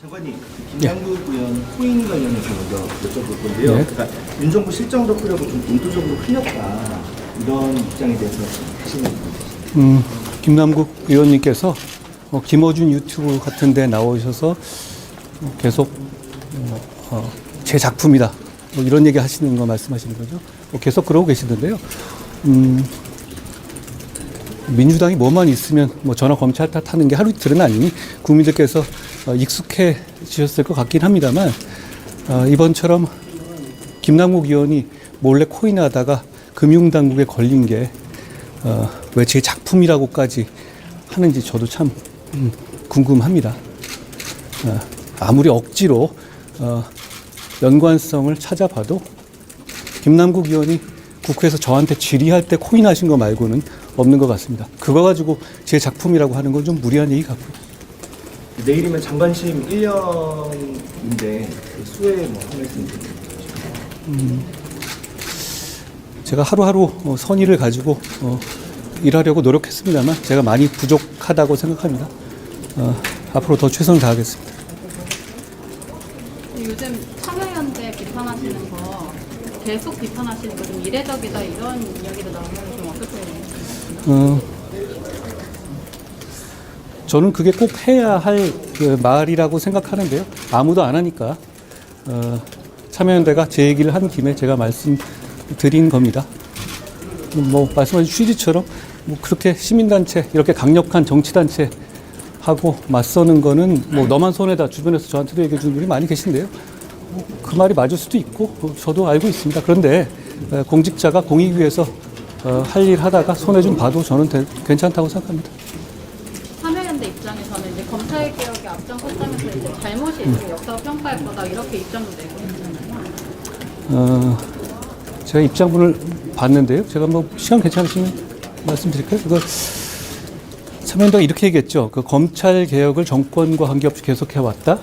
장관님, 김남국 의원 코인 관련해서 먼저 여쭤볼 건데요. 네. 그러니까 윤 정부 실정 덕후라고 좀 의도적으로 흘렸다 이런 입장에 대해서 하시는 분이십니다. 김남국 의원님께서 김어준 유튜브 같은 데 나오셔서 계속 제 작품이다 뭐 이런 얘기 하시는 거 말씀하시는 거죠. 계속 그러고 계시던데요. 민주당이 뭐만 있으면 뭐 전화 검찰 탓하는 게 하루 이틀은 아니니 국민들께서 익숙해지셨을 것 같긴 합니다만 이번처럼 김남국 의원이 몰래 코인하다가 금융당국에 걸린 게 왜 제 작품이라고까지 하는지 저도 참 궁금합니다. 아무리 억지로 연관성을 찾아봐도 김남국 의원이 국회에서 저한테 질의할 때 코인하신 거 말고는 없는 것 같습니다. 그거 가지고 제 작품이라고 하는 건 좀 무리한 얘기 같고요. 내일이면 장관심 1년인데 그 수혜 뭐한 말씀 드리겠습니다. 제가 하루하루 선의를 가지고 일하려고 노력했습니다만 제가 많이 부족하다고 생각합니다. 앞으로 더 최선을 다하겠습니다. 요즘 참여연대 비판하시는 거 계속 비판하시는 거 좀 이례적이다 이런 이야기도 나오면 좀 어떻게 저는 그게 꼭 해야 할 그 말이라고 생각하는데요. 아무도 안 하니까 참여연대가 제 얘기를 한 김에 제가 말씀드린 겁니다. 뭐 말씀하신 취지처럼 뭐 그렇게 시민단체 이렇게 강력한 정치단체 하고 맞서는 거는 뭐 너만 손해다 주변에서 저한테도 얘기해 주는 분이 많이 계신데요. 그 말이 맞을 수도 있고 저도 알고 있습니다. 그런데 공직자가 공익 위해서 할 일 하다가 손해 좀 봐도 저는 괜찮다고 생각합니다. 참여연대 입장에서는 이제 검찰 개혁에 앞장섰다면서 이제 잘못이 있으면 역사 평가할 거다 이렇게 입장도 내고 있잖아요. 제가 입장문을 봤는데요. 제가 뭐 시간 괜찮으시면 말씀드릴까요? 그거 참여연대가 이렇게 얘기했죠. 그 검찰 개혁을 정권과 관계없이 계속해 왔다.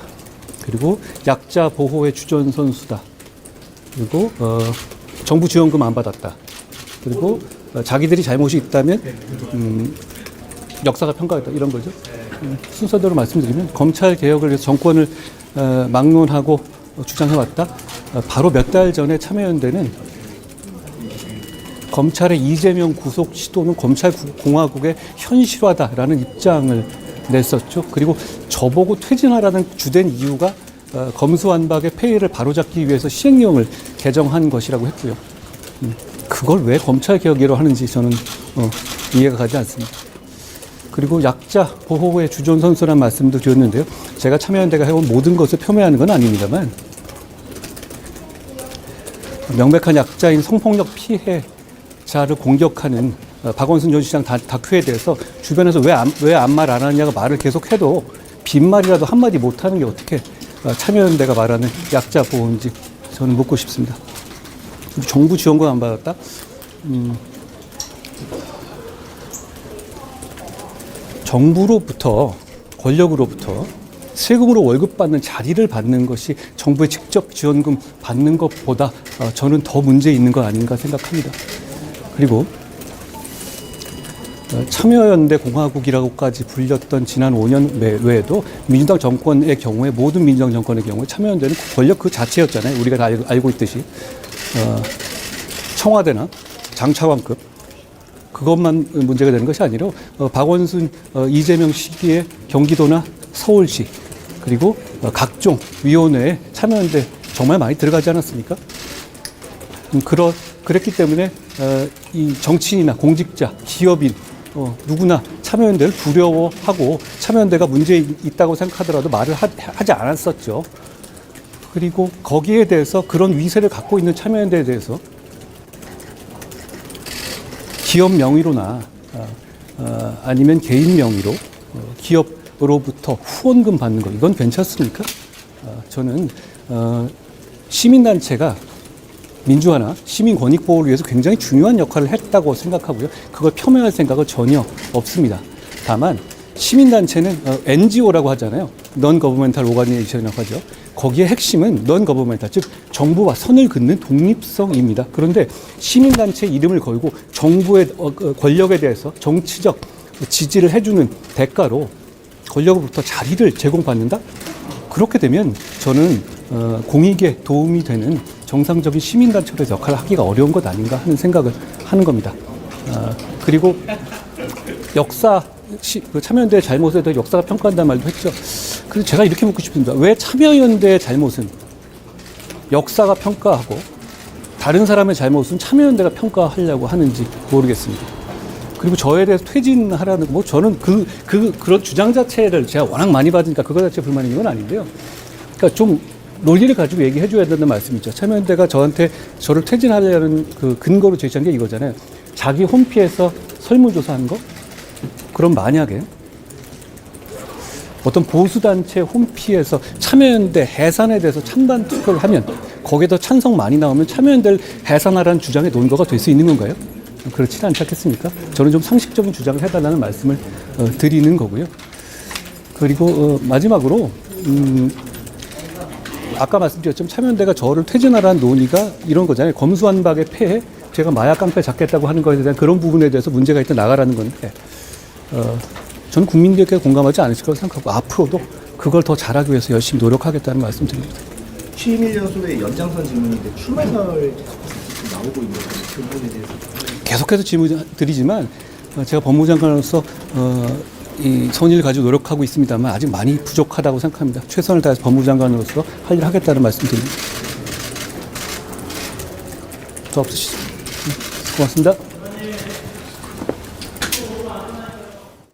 그리고 약자 보호의 주전 선수다. 그리고 정부 지원금 안 받았다. 그리고 자기들이 잘못이 있다면 역사가 평가했다 이런 거죠. 순서대로 말씀드리면 검찰 개혁을 위해서 정권을 막론하고 주장해 왔다. 바로 몇 달 전에 참여연대는 검찰의 이재명 구속 시도는 검찰 공화국의 현실화다라는 입장을 냈었죠. 그리고 저보고 퇴진하라는 주된 이유가 검수완박의 폐해를 바로잡기 위해서 시행령을 개정한 것이라고 했고요. 그걸 왜 검찰개혁이라고 하는지 저는 이해가 가지 않습니다. 그리고 약자 보호의 주전선수라는 말씀도 드렸는데요. 제가 참여연대가 해온 모든 것을 폄훼하는 건 아닙니다만 명백한 약자인 성폭력 피해자를 공격하는 박원순 전 시장 다큐에 대해서 주변에서 왜 아무 말 안 하냐고 말을 계속해도 빈말이라도 한마디 못하는 게 어떻게 참여연대가 말하는 약자 보호인지 저는 묻고 싶습니다. 정부 지원금 안 받았다? 정부로부터 권력으로부터 세금으로 월급 받는 자리를 받는 것이 정부의 직접 지원금 받는 것보다 저는 더 문제 있는 거 아닌가 생각합니다. 그리고 참여연대 공화국이라고까지 불렸던 지난 5년 외에도 민주당 정권의 경우에 모든 민주당 정권의 경우에 참여연대는 권력 그 자체였잖아요. 우리가 다 알고 있듯이 청와대나 장차관급 그것만 문제가 되는 것이 아니라 박원순, 이재명 시기에 경기도나 서울시 그리고 각종 위원회에 참여연대 정말 많이 들어가지 않았습니까? 그랬기 때문에 이 정치인이나 공직자, 기업인 누구나 참여연대를 두려워하고 참여연대가 문제 있다고 생각하더라도 말을 하지 않았었죠. 그리고 거기에 대해서 그런 위세를 갖고 있는 참여연대에 대해서 기업 명의로나 아니면 개인 명의로 기업으로부터 후원금 받는 거 이건 괜찮습니까? 저는 시민단체가 민주화나 시민 권익 보호를 위해서 굉장히 중요한 역할을 했다고 생각하고요. 그걸 폄훼할 생각은 전혀 없습니다. 다만 시민단체는 NGO라고 하잖아요. Non-Governmental Organization이라고 하죠. 거기에 핵심은 non-governmental, 즉 정부와 선을 긋는 독립성입니다. 그런데 시민단체 이름을 걸고 정부의 권력에 대해서 정치적 지지를 해주는 대가로 권력으로부터 자리를 제공받는다? 그렇게 되면 저는 공익에 도움이 되는 정상적인 시민단체로서 역할을 하기가 어려운 것 아닌가 하는 생각을 하는 겁니다. 그리고 그 참여연대의 잘못에 대해 역사가 평가한다는 말도 했죠. 그래서 제가 이렇게 묻고 싶습니다. 왜 참여연대의 잘못은 역사가 평가하고 다른 사람의 잘못은 참여연대가 평가하려고 하는지 모르겠습니다. 그리고 저에 대해서 퇴진하라는, 저는 그런 주장 자체를 제가 워낙 많이 받으니까 그거 자체 불만인 건 아닌데요. 그러니까 좀 논리를 가지고 얘기해 줘야 된다는 말씀이죠. 참여연대가 저를 퇴진하려는 그 근거로 제시한 게 이거잖아요. 자기 홈피에서 설문조사한 거? 그럼 만약에 어떤 보수단체 홈피에서 참여연대 해산에 대해서 찬반 투표를 하면 거기에 더 찬성 많이 나오면 참여연대를 해산하라는 주장의 논거가 될 수 있는 건가요? 그렇지는 않지 않겠습니까? 저는 좀 상식적인 주장을 해달라는 말씀을 드리는 거고요. 그리고 마지막으로 아까 말씀드렸지만 참여연대가 저를 퇴진하라는 논의가 이런 거잖아요. 검수완박의 폐해, 제가 마약 깡패 잡겠다고 하는 것에 대한 그런 부분에 대해서 문제가 있다 나가라는 건데 저는 국민들께 공감하지 않으실 거라고 생각하고 앞으로도 그걸 더 잘하기 위해서 열심히 노력하겠다는 말씀 드립니다. 취임 1년 소의 연장선 질문인데 출마설 나오고 있는 그 부분에 대해서 계속해서 질문 드리지만 제가 법무장관으로서 이 선의를 가지고 노력하고 있습니다만 아직 많이 부족하다고 생각합니다. 최선을 다해서 법무장관으로서 할 일을 하겠다는 말씀 드립니다. 더 없으시죠? 고맙습니다.